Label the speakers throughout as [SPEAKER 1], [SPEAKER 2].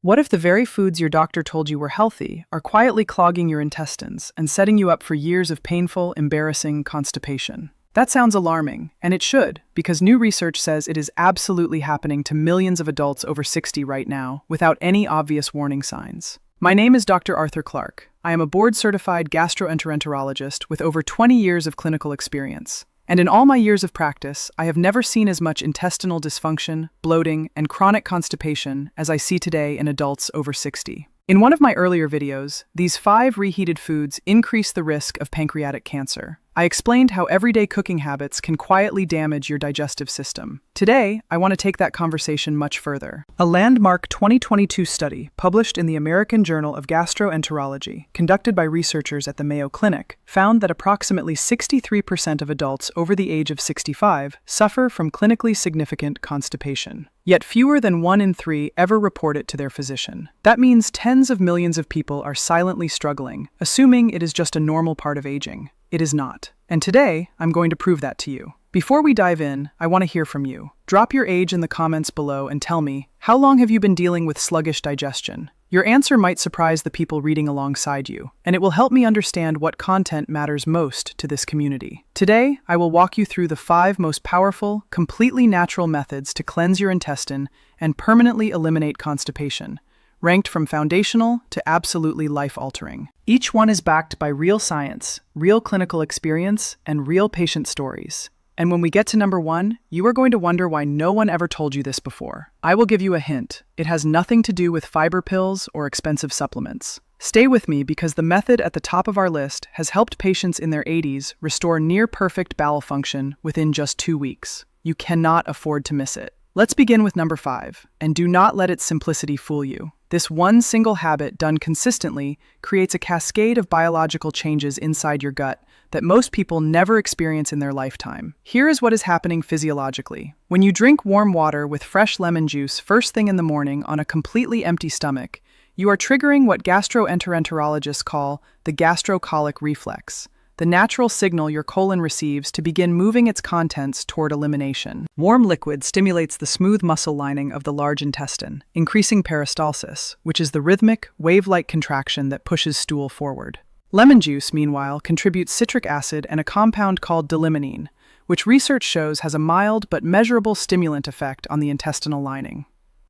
[SPEAKER 1] What if the very foods your doctor told you were healthy are quietly clogging your intestines and setting you up for years of painful, embarrassing constipation? That sounds alarming, and it should, because new research says it is absolutely happening to millions of adults over 60 right now, without any obvious warning signs. My name is Dr. Arthur Clark. I am a board-certified gastroenterologist with over 20 years of clinical experience. And in all my years of practice, I have never seen as much intestinal dysfunction, bloating, and chronic constipation as I see today in adults over 60. In one of my earlier videos, these 5 reheated foods increase the risk of pancreatic cancer. I explained how everyday cooking habits can quietly damage your digestive system. Today, I want to take that conversation much further. A landmark 2022 study published in the American Journal of Gastroenterology, conducted by researchers at the Mayo Clinic, found that approximately 63% of adults over the age of 65 suffer from clinically significant constipation. Yet fewer than 1 in 3 ever report it to their physician. That means tens of millions of people are silently struggling, assuming it is just a normal part of aging. It is not. And today, I'm going to prove that to you. Before we dive in, I want to hear from you. Drop your age in the comments below and tell me, how long have you been dealing with sluggish digestion? Your answer might surprise the people reading alongside you, and it will help me understand what content matters most to this community. Today, I will walk you through the 5 most powerful, completely natural methods to cleanse your intestine and permanently eliminate constipation, ranked from foundational to absolutely life-altering. Each one is backed by real science, real clinical experience, and real patient stories. And when we get to number 1, you are going to wonder why no one ever told you this before. I will give you a hint. It has nothing to do with fiber pills or expensive supplements. Stay with me because the method at the top of our list has helped patients in their 80s restore near-perfect bowel function within just 2 weeks. You cannot afford to miss it. Let's begin with number 5, and do not let its simplicity fool you. This one single habit done consistently creates a cascade of biological changes inside your gut that most people never experience in their lifetime. Here is what is happening physiologically. When you drink warm water with fresh lemon juice first thing in the morning on a completely empty stomach, you are triggering what gastroenterologists call the gastrocolic reflex, the natural signal your colon receives to begin moving its contents toward elimination. Warm liquid stimulates the smooth muscle lining of the large intestine, increasing peristalsis, which is the rhythmic, wave-like contraction that pushes stool forward. Lemon juice, meanwhile, contributes citric acid and a compound called dilimonene, which research shows has a mild but measurable stimulant effect on the intestinal lining.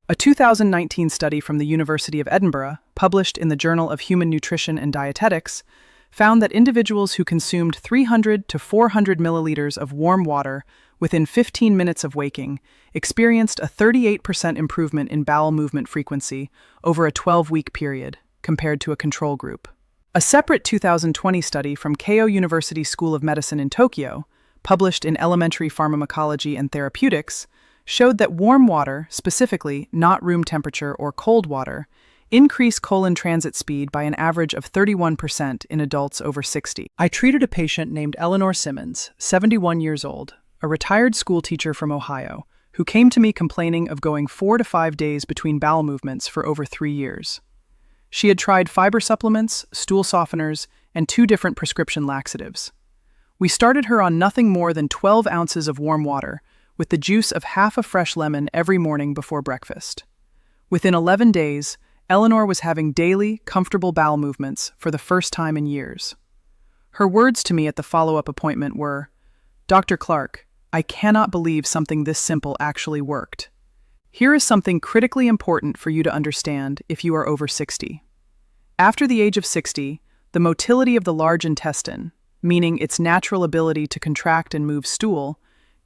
[SPEAKER 1] A 2019 study from the University of Edinburgh, published in the Journal of Human Nutrition and Dietetics, found that individuals who consumed 300 to 400 milliliters of warm water within 15 minutes of waking experienced a 38% improvement in bowel movement frequency over a 12-week period, compared to a control group. A separate 2020 study from Keio University School of Medicine in Tokyo, published in Elementary Pharmacology and Therapeutics, showed that warm water, specifically not room temperature or cold water, increase colon transit speed by an average of 31% in adults over 60. I treated a patient named Eleanor Simmons, 71 years old, a retired school teacher from Ohio, who came to me complaining of going 4 to 5 days between bowel movements for over 3 years. She had tried fiber supplements, stool softeners, and 2 different prescription laxatives. We started her on nothing more than 12 ounces of warm water, with the juice of half a fresh lemon every morning before breakfast. Within 11 days, Eleanor was having daily, comfortable bowel movements for the first time in years. Her words to me at the follow-up appointment were, "Dr. Clark, I cannot believe something this simple actually worked. Here is something critically important for you to understand if you are over 60. After the age of 60, the motility of the large intestine, meaning its natural ability to contract and move stool,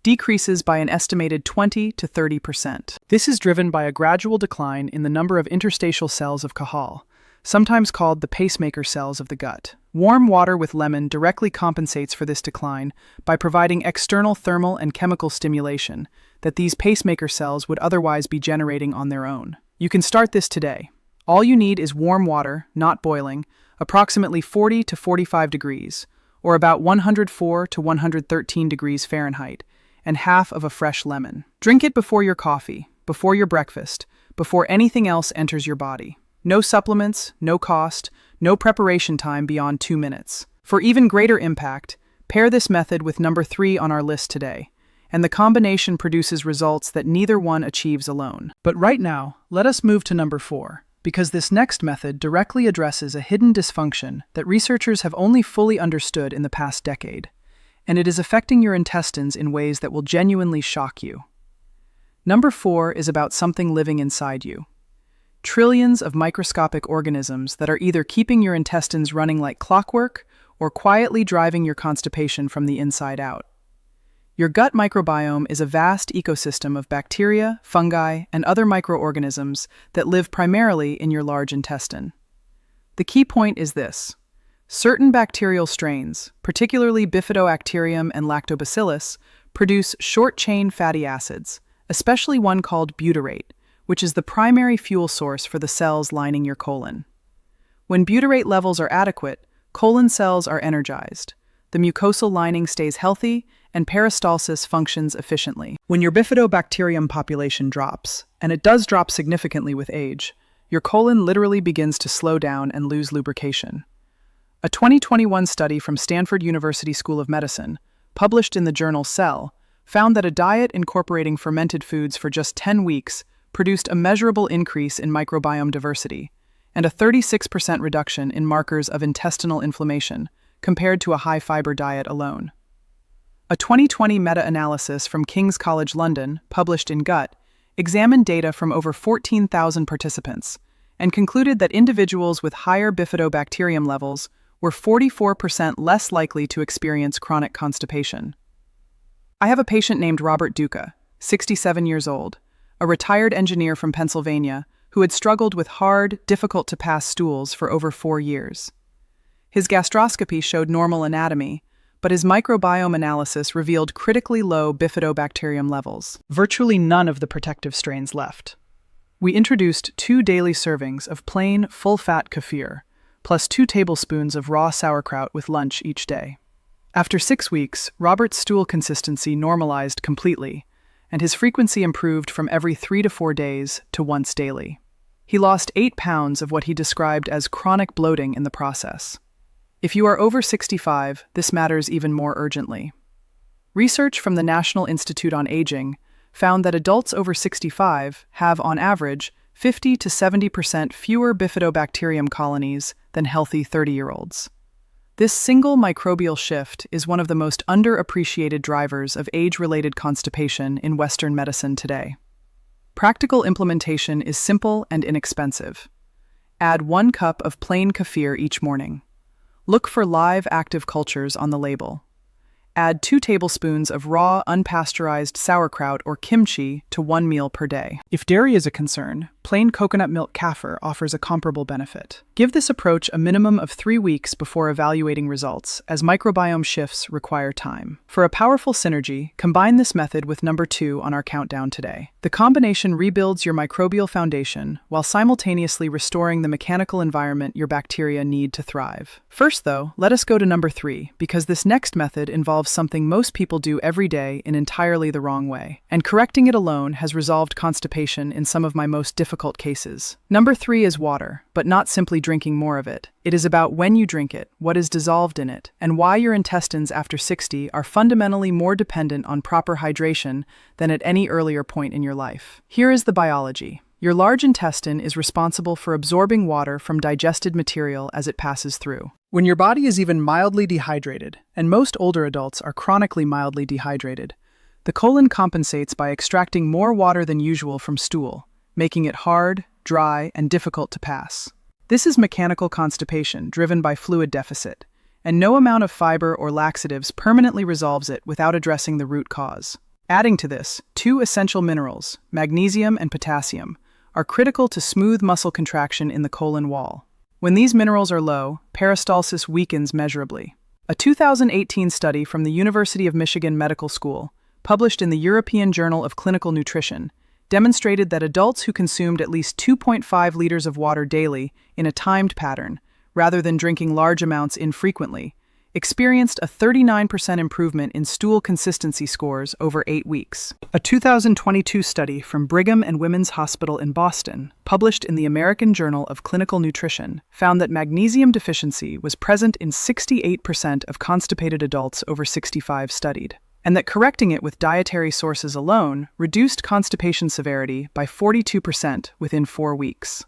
[SPEAKER 1] decreases by an estimated 20 to 30%. This is driven by a gradual decline in the number of interstitial cells of Cajal, sometimes called the pacemaker cells of the gut. Warm water with lemon directly compensates for this decline by providing external thermal and chemical stimulation that these pacemaker cells would otherwise be generating on their own. You can start this today. All you need is warm water, not boiling, approximately 40 to 45 degrees, or about 104 to 113 degrees Fahrenheit, and half of a fresh lemon. Drink it before your coffee, before your breakfast, before anything else enters your body. No supplements, no cost, no preparation time beyond 2 minutes. For even greater impact, pair this method with number 3 on our list today, and the combination produces results that neither one achieves alone. But right now, let us move to number 4, because this next method directly addresses a hidden dysfunction that researchers have only fully understood in the past decade, and it is affecting your intestines in ways that will genuinely shock you. Number 4 is about something living inside you. Trillions of microscopic organisms that are either keeping your intestines running like clockwork or quietly driving your constipation from the inside out. Your gut microbiome is a vast ecosystem of bacteria, fungi, and other microorganisms that live primarily in your large intestine. The key point is this: certain bacterial strains, particularly Bifidobacterium and Lactobacillus, produce short-chain fatty acids, especially one called butyrate, which is the primary fuel source for the cells lining your colon. When butyrate levels are adequate, colon cells are energized, the mucosal lining stays healthy, and peristalsis functions efficiently. When your Bifidobacterium population drops, and it does drop significantly with age, your colon literally begins to slow down and lose lubrication. A 2021 study from Stanford University School of Medicine, published in the journal Cell, found that a diet incorporating fermented foods for just 10 weeks produced a measurable increase in microbiome diversity and a 36% reduction in markers of intestinal inflammation compared to a high-fiber diet alone. A 2020 meta-analysis from King's College London, published in Gut, examined data from over 14,000 participants and concluded that individuals with higher Bifidobacterium levels were 44% less likely to experience chronic constipation. I have a patient named Robert Duca, 67 years old, a retired engineer from Pennsylvania who had struggled with hard, difficult-to-pass stools for over 4 years. His gastroscopy showed normal anatomy, but his microbiome analysis revealed critically low Bifidobacterium levels, virtually none of the protective strains left. We introduced 2 daily servings of plain, full-fat kefir, plus 2 tablespoons of raw sauerkraut with lunch each day. After 6 weeks, Robert's stool consistency normalized completely, and his frequency improved from every 3 to 4 days to once daily. He lost 8 pounds of what he described as chronic bloating in the process. If you are over 65, this matters even more urgently. Research from the National Institute on Aging found that adults over 65 have, on average, 50 to 70% fewer Bifidobacterium colonies than healthy 30-year-olds. This single microbial shift is one of the most underappreciated drivers of age-related constipation in Western medicine today. Practical implementation is simple and inexpensive. Add 1 cup of plain kefir each morning. Look for live active cultures on the label. Add 2 tablespoons of raw, unpasteurized sauerkraut or kimchi to 1 meal per day. If dairy is a concern, plain coconut milk kefir offers a comparable benefit. Give this approach a minimum of 3 weeks before evaluating results, as microbiome shifts require time. For a powerful synergy, combine this method with number 2 on our countdown today. The combination rebuilds your microbial foundation while simultaneously restoring the mechanical environment your bacteria need to thrive. First, though, let us go to number 3, because this next method involves something most people do every day in entirely the wrong way, and correcting it alone has resolved constipation in some of my most difficult cases. Number 3 is water, but not simply drinking more of it. It is about when you drink it, what is dissolved in it, and why your intestines after 60 are fundamentally more dependent on proper hydration than at any earlier point in your life. Here is the biology. Your large intestine is responsible for absorbing water from digested material as it passes through. When your body is even mildly dehydrated, and most older adults are chronically mildly dehydrated, the colon compensates by extracting more water than usual from stool, making it hard, dry, and difficult to pass. This is mechanical constipation driven by fluid deficit, and no amount of fiber or laxatives permanently resolves it without addressing the root cause. Adding to this, 2 essential minerals, magnesium and potassium, are critical to smooth muscle contraction in the colon wall. When these minerals are low, peristalsis weakens measurably. A 2018 study from the University of Michigan Medical School, published in the European Journal of Clinical Nutrition, demonstrated that adults who consumed at least 2.5 liters of water daily in a timed pattern, rather than drinking large amounts infrequently, experienced a 39% improvement in stool consistency scores over 8 weeks. A 2022 study from Brigham and Women's Hospital in Boston, published in the American Journal of Clinical Nutrition, found that magnesium deficiency was present in 68% of constipated adults over 65 studied, and that correcting it with dietary sources alone reduced constipation severity by 42% within 4 weeks.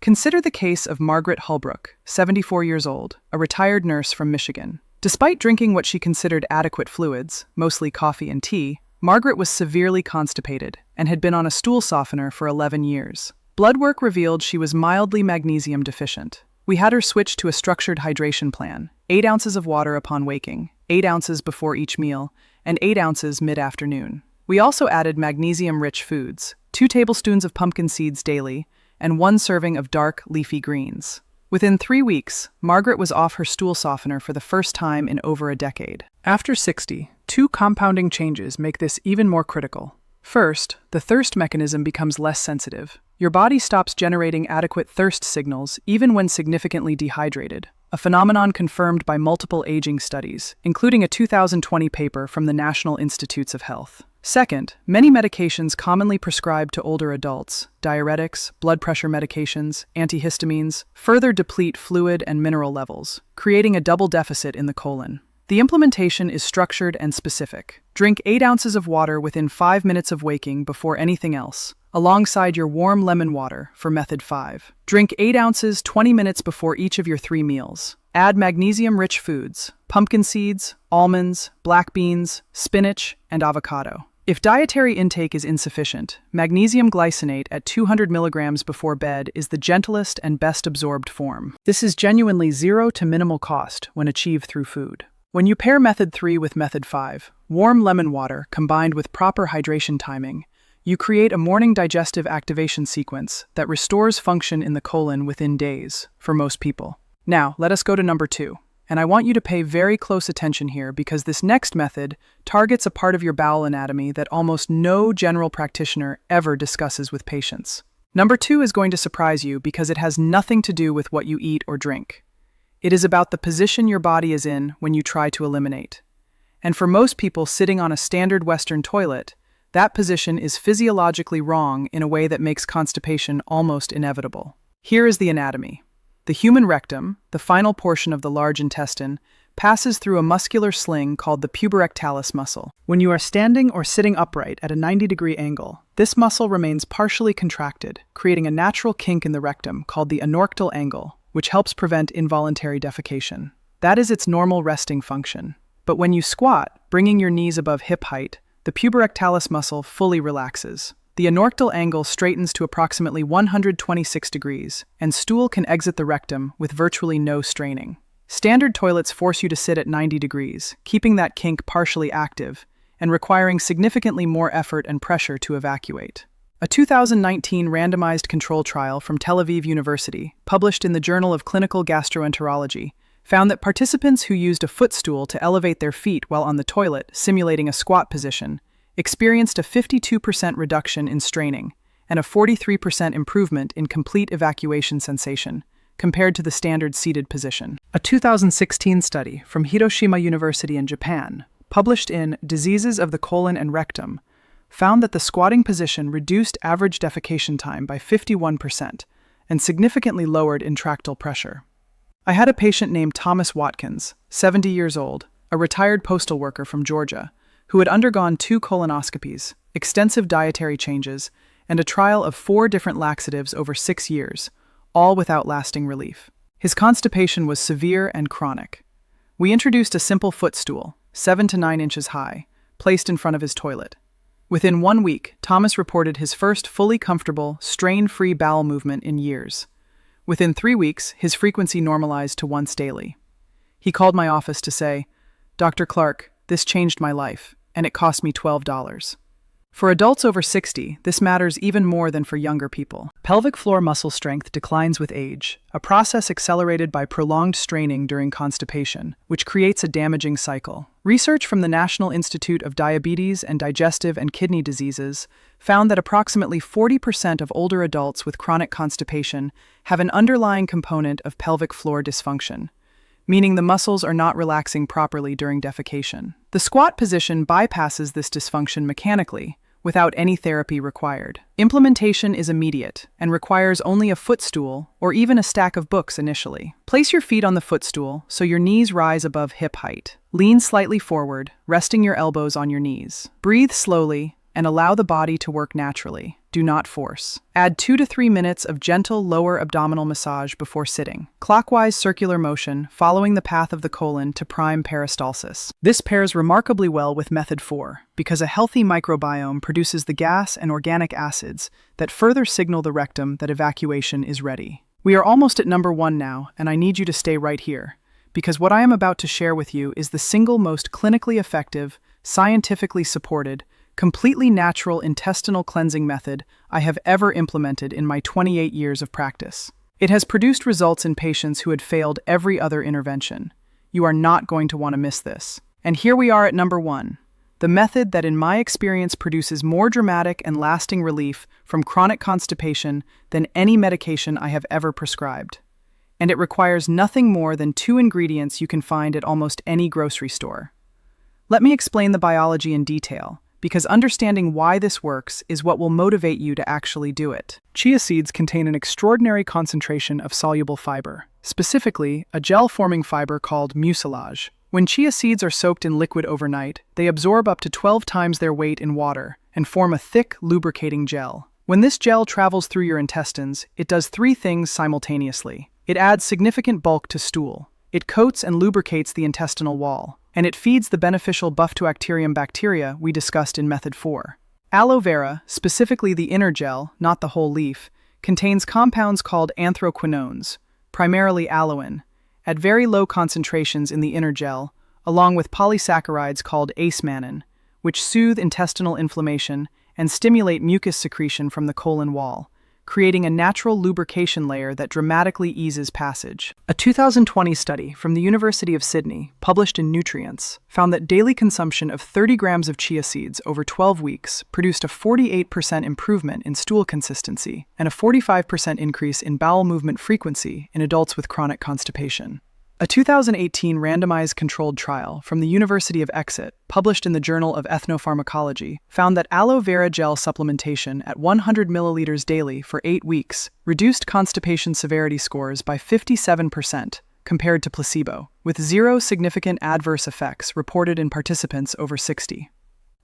[SPEAKER 1] Consider the case of Margaret Holbrook, 74 years old, a retired nurse from Michigan. Despite drinking what she considered adequate fluids, mostly coffee and tea, Margaret was severely constipated and had been on a stool softener for 11 years. Blood work revealed she was mildly magnesium deficient. We had her switch to a structured hydration plan: 8 ounces of water upon waking, 8 ounces before each meal, and 8 ounces mid-afternoon. We also added magnesium-rich foods, 2 tablespoons of pumpkin seeds daily, and 1 serving of dark, leafy greens. Within 3 weeks, Margaret was off her stool softener for the first time in over a decade. After 60, 2 compounding changes make this even more critical. First, the thirst mechanism becomes less sensitive. Your body stops generating adequate thirst signals even when significantly dehydrated, a phenomenon confirmed by multiple aging studies, including a 2020 paper from the National Institutes of Health. Second, many medications commonly prescribed to older adults, diuretics, blood pressure medications, antihistamines, further deplete fluid and mineral levels, creating a double deficit in the colon. The implementation is structured and specific. Drink 8 ounces of water within 5 minutes of waking before anything else, alongside your warm lemon water for method 5. Drink 8 ounces 20 minutes before each of your 3 meals. Add magnesium-rich foods, pumpkin seeds, almonds, black beans, spinach, and avocado. If dietary intake is insufficient, magnesium glycinate at 200 milligrams before bed is the gentlest and best absorbed form. This is genuinely zero to minimal cost when achieved through food. When you pair method 3 with method 5, warm lemon water combined with proper hydration timing, you create a morning digestive activation sequence that restores function in the colon within days, for most people. Now, let us go to number 2. And I want you to pay very close attention here because this next method targets a part of your bowel anatomy that almost no general practitioner ever discusses with patients. Number 2 is going to surprise you because it has nothing to do with what you eat or drink. It is about the position your body is in when you try to eliminate. And for most people sitting on a standard Western toilet, that position is physiologically wrong in a way that makes constipation almost inevitable. Here is the anatomy. The human rectum, the final portion of the large intestine, passes through a muscular sling called the puborectalis muscle. When you are standing or sitting upright at a 90-degree angle, this muscle remains partially contracted, creating a natural kink in the rectum called the anorctal angle, which helps prevent involuntary defecation. That is its normal resting function. But when you squat, bringing your knees above hip height, the puborectalis muscle fully relaxes. The anorctal angle straightens to approximately 126 degrees, and stool can exit the rectum with virtually no straining. Standard toilets force you to sit at 90 degrees, keeping that kink partially active, and requiring significantly more effort and pressure to evacuate. A 2019 randomized control trial from Tel Aviv University, published in the Journal of Clinical Gastroenterology, found that participants who used a footstool to elevate their feet while on the toilet, simulating a squat position, experienced a 52% reduction in straining and a 43% improvement in complete evacuation sensation compared to the standard seated position. A 2016 study from Hiroshima University in Japan, published in Diseases of the Colon and Rectum, found that the squatting position reduced average defecation time by 51% and significantly lowered intractile pressure. I had a patient named Thomas Watkins, 70 years old, a retired postal worker from Georgia, who had undergone 2 colonoscopies, extensive dietary changes, and a trial of 4 different laxatives over 6 years, all without lasting relief. His constipation was severe and chronic. We introduced a simple footstool, 7 to 9 inches high, placed in front of his toilet. Within 1 week, Thomas reported his first fully comfortable, strain-free bowel movement in years. Within 3 weeks, his frequency normalized to once daily. He called my office to say, "Dr. Clark, this changed my life, and it cost me $12. For adults over 60, this matters even more than for younger people. Pelvic floor muscle strength declines with age, a process accelerated by prolonged straining during constipation, which creates a damaging cycle. Research from the National Institute of Diabetes and Digestive and Kidney Diseases found that approximately 40% of older adults with chronic constipation have an underlying component of pelvic floor dysfunction, meaning the muscles are not relaxing properly during defecation. The squat position bypasses this dysfunction mechanically, without any therapy required. Implementation is immediate and requires only a footstool or even a stack of books initially. Place your feet on the footstool so your knees rise above hip height. Lean slightly forward, resting your elbows on your knees. Breathe slowly, and allow the body to work naturally. Do not force. Add 2 to 3 minutes of gentle lower abdominal massage before sitting. Clockwise circular motion, following the path of the colon to prime peristalsis. This pairs remarkably well with method 4, because a healthy microbiome produces the gas and organic acids that further signal the rectum that evacuation is ready. We are almost at number 1 now, and I need you to stay right here, because what I am about to share with you is the single most clinically effective, scientifically supported, completely natural intestinal cleansing method I have ever implemented in my 28 years of practice. It has produced results in patients who had failed every other intervention. You are not going to want to miss this. And here we are at number 1, the method that in my experience produces more dramatic and lasting relief from chronic constipation than any medication I have ever prescribed. And it requires nothing more than 2 ingredients you can find at almost any grocery store. Let me explain the biology in detail, because understanding why this works is what will motivate you to actually do it. Chia seeds contain an extraordinary concentration of soluble fiber, specifically a gel-forming fiber called mucilage. When chia seeds are soaked in liquid overnight, they absorb up to 12 times their weight in water and form a thick, lubricating gel. When this gel travels through your intestines, it does 3 things simultaneously. It adds significant bulk to stool. It coats and lubricates the intestinal wall, and it feeds the beneficial Bufftobacterium bacteria we discussed in method 4. Aloe vera, specifically the inner gel, not the whole leaf, contains compounds called anthraquinones, primarily aloin, at very low concentrations in the inner gel, along with polysaccharides called acemannan, which soothe intestinal inflammation and stimulate mucus secretion from the colon wall, creating a natural lubrication layer that dramatically eases passage. A 2020 study from the University of Sydney, published in Nutrients, found that daily consumption of 30 grams of chia seeds over 12 weeks produced a 48% improvement in stool consistency and a 45% increase in bowel movement frequency in adults with chronic constipation. A 2018 randomized controlled trial from the University of Exeter, published in the Journal of Ethnopharmacology, found that aloe vera gel supplementation at 100 milliliters daily for 8 weeks reduced constipation severity scores by 57% compared to placebo, with 0 significant adverse effects reported in participants over 60.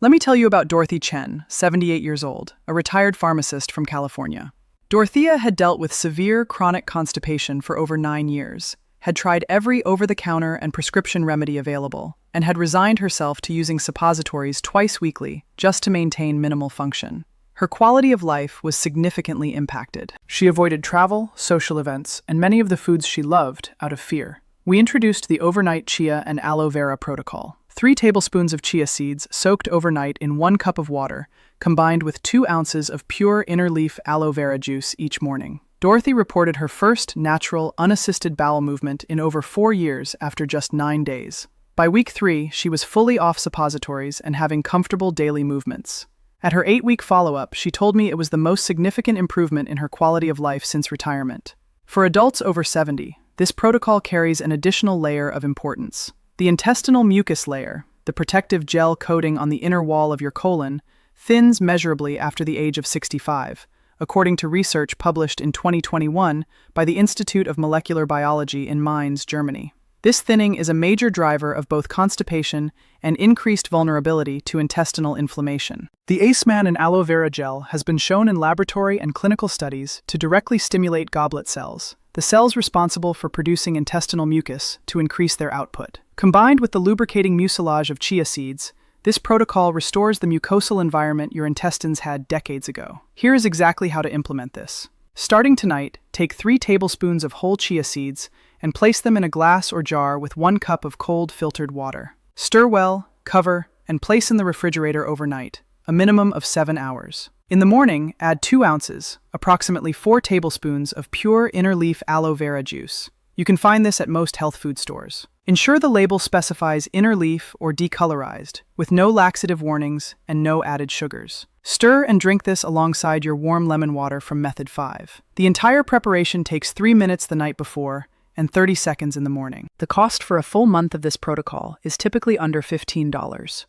[SPEAKER 1] Let me tell you about Dorothy Chen, 78 years old, a retired pharmacist from California. Dorothea had dealt with severe chronic constipation for over 9 years, had tried every over-the-counter and prescription remedy available, and had resigned herself to using suppositories twice weekly just to maintain minimal function. Her quality of life was significantly impacted. She avoided travel, social events, and many of the foods she loved out of fear. We introduced the overnight chia and aloe vera protocol. 3 tablespoons of chia seeds soaked overnight in 1 cup of water, combined with 2 ounces of pure inner leaf aloe vera juice each morning. Dorothy reported her first natural, unassisted bowel movement in over 4 years after just 9 days. By week 3, she was fully off suppositories and having comfortable daily movements. At her 8-week follow-up, she told me it was the most significant improvement in her quality of life since retirement. For adults over 70, this protocol carries an additional layer of importance. The intestinal mucus layer, the protective gel coating on the inner wall of your colon, thins measurably after the age of 65. According to research published in 2021 by the Institute of Molecular Biology in Mainz, Germany. This thinning is a major driver of both constipation and increased vulnerability to intestinal inflammation. The acemannan aloe vera gel has been shown in laboratory and clinical studies to directly stimulate goblet cells, the cells responsible for producing intestinal mucus, to increase their output. Combined with the lubricating mucilage of chia seeds, this protocol restores the mucosal environment your intestines had decades ago. Here is exactly how to implement this. Starting tonight, take 3 tablespoons of whole chia seeds and place them in a glass or jar with 1 cup of cold filtered water. Stir well, cover, and place in the refrigerator overnight, a minimum of 7 hours. In the morning, add 2 ounces, approximately 4 tablespoons of pure inner leaf aloe vera juice. You can find this at most health food stores. Ensure the label specifies inner leaf or decolorized, with no laxative warnings and no added sugars. Stir and drink this alongside your warm lemon water from method 5. The entire preparation takes 3 minutes the night before and 30 seconds in the morning. The cost for a full month of this protocol is typically under $15.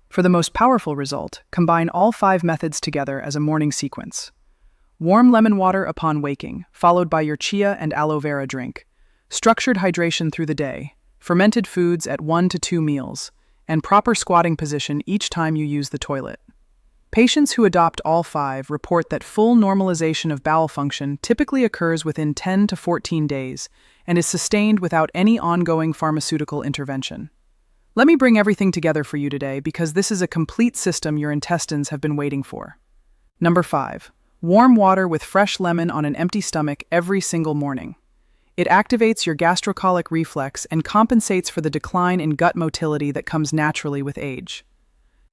[SPEAKER 1] For the most powerful result, combine all 5 methods together as a morning sequence. Warm lemon water upon waking, followed by your chia and aloe vera drink. Structured hydration through the day, fermented foods at 1 to 2 meals, and proper squatting position each time you use the toilet. Patients who adopt all 5 report that full normalization of bowel function typically occurs within 10 to 14 days and is sustained without any ongoing pharmaceutical intervention. Let me bring everything together for you today because this is a complete system your intestines have been waiting for. Number 5. Warm water with fresh lemon on an empty stomach every single morning. It activates your gastrocolic reflex and compensates for the decline in gut motility that comes naturally with age.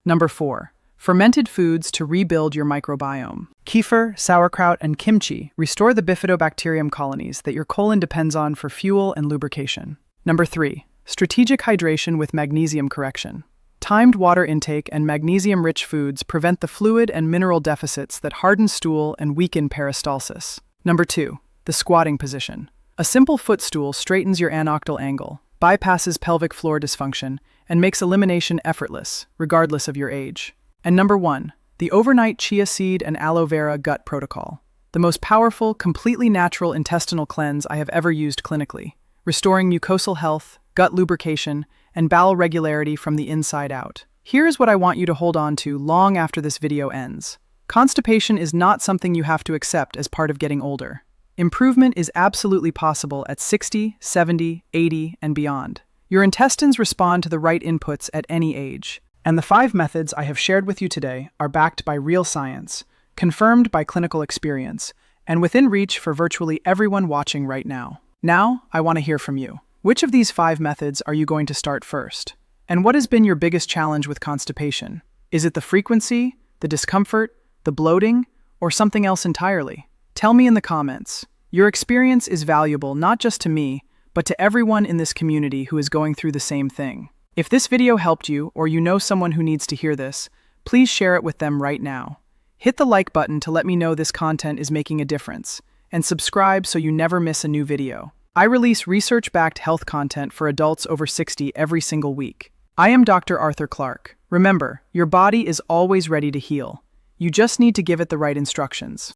[SPEAKER 1] Number 4. Fermented foods to rebuild your microbiome. Kefir, sauerkraut, and kimchi restore the bifidobacterium colonies that your colon depends on for fuel and lubrication. Number 3. Strategic hydration with magnesium correction. Timed water intake and magnesium-rich foods prevent the fluid and mineral deficits that harden stool and weaken peristalsis. Number 2. The squatting position. A simple footstool straightens your anoctyl angle, bypasses pelvic floor dysfunction, and makes elimination effortless, regardless of your age. And number 1. The overnight chia seed and aloe vera gut protocol. The most powerful, completely natural intestinal cleanse I have ever used clinically, restoring mucosal health, gut lubrication, and bowel regularity from the inside out. Here's what I want you to hold on to long after this video ends. Constipation is not something you have to accept as part of getting older. Improvement is absolutely possible at 60, 70, 80, and beyond. Your intestines respond to the right inputs at any age. And the 5 methods I have shared with you today are backed by real science, confirmed by clinical experience, and within reach for virtually everyone watching right now. Now, I want to hear from you. Which of these 5 methods are you going to start first? And what has been your biggest challenge with constipation? Is it the frequency, the discomfort, the bloating, or something else entirely? Tell me in the comments. Your experience is valuable not just to me, but to everyone in this community who is going through the same thing. If this video helped you, or you know someone who needs to hear this, please share it with them right now. Hit the like button to let me know this content is making a difference, and subscribe so you never miss a new video. I release research-backed health content for adults over 60 every single week. I am Dr. Arthur Clark. Remember, your body is always ready to heal. You just need to give it the right instructions.